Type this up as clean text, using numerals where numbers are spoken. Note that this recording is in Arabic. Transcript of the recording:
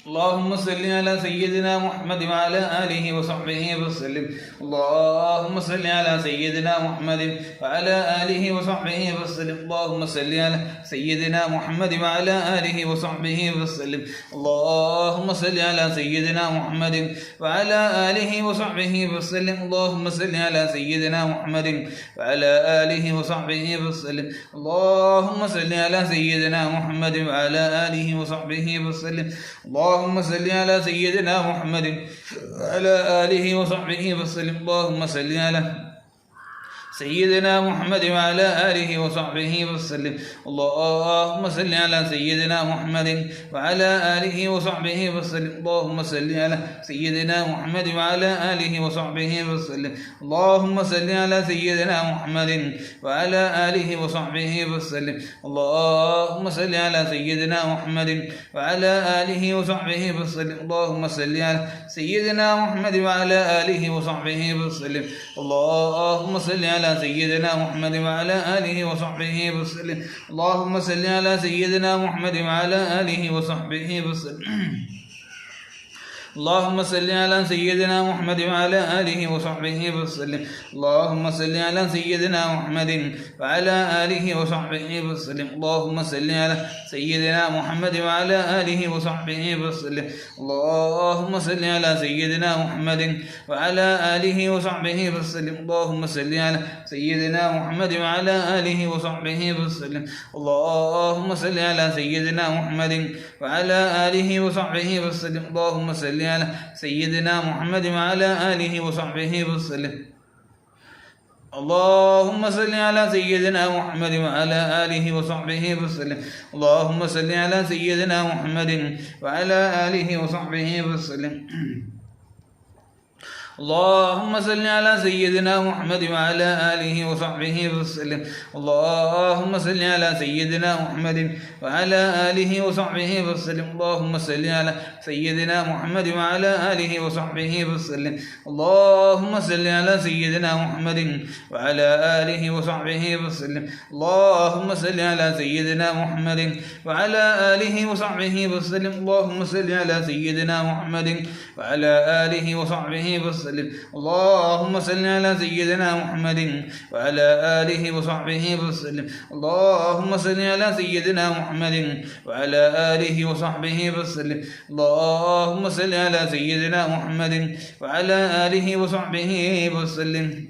اللهم صل على سيدنا محمد وعلى آله وصحبه وسلم. اللهم صل على سيدنا محمد وعلى آله وصحبه وسلم. اللهم صل على سيدنا محمد وعلى آله وصحبه وسلم. اللهم صل على سيدنا محمد وعلى آله وصحبه وسلم. اللهم صل على سيدنا محمد وعلى آله وصحبه وسلم. اللهم صل على سيدنا محمد وعلى آله وصحبه وسلم. اللهم صل على سيدنا محمد وعلى آله وصحبه وسلم. اللهم صل على سيدنا محمد وعلى آله وصحبه وسلم. اللهم صل على سيدنا محمد وعلى آله وصحبه وسلم. اللهم صل على سيدنا محمد وعلى آله وصحبه وسلم. اللهم صل على سيدنا محمد وعلى آله وصحبه وسلم. اللهم صل على سيدنا محمد وعلى آله وصحبه وسلم. اللهم صل على سيدنا محمد وعلى آله وصحبه وسلم. اللهم صل على سيدنا محمد وعلى آله وصحبه وسلم. اللهم صل على سيدنا محمد وعلى آله وصحبه وسلم. اللهم صل على سيدنا محمد وعلى آله وصحبه وسلم. اللهم صل على سيدنا محمد وعلى آله وصحبه وسلم. اللهم صل على سيدنا محمد وعلى آله وصحبه وسلم. اللهم صل على سيدنا محمد وعلى آله وصحبه وسلم. اللهم صل على سيدنا محمد وعلى آله وصحبه وسلم. اللهم صل على سيدنا محمد وعلى آله وصحبه وسلم. اللهم صل على سيدنا محمد وعلى آله وصحبه وسلم. اللهم صل على سيدنا محمد وعلى آله وصحبه وسلم. اللهم صل على سيدنا محمد وعلى آله وصحبه وسلم. اللهم صل على سيدنا محمد وعلى آله وصحبه وسلم. اللهم صل على سيدنا محمد وعلى آله وصحبه وسلم. اللهم صل على سيدنا محمد وعلى آله وصحبه وسلم. اللهم صل على سيدنا محمد وعلى آله وصحبه وسلم. اللهم صل على سيدنا محمد وعلى آله وصحبه وسلم. اللهم صل على سيدنا محمد وعلى آله وصحبه وسلم. اللهم صل على سيدنا محمد وعلى آله وصحبه وسلم. اللهم صل على سيدنا محمد وعلى آله وصحبه وسلم. اللهم صل على سيدنا محمد وعلى آله وصحبه وسلم.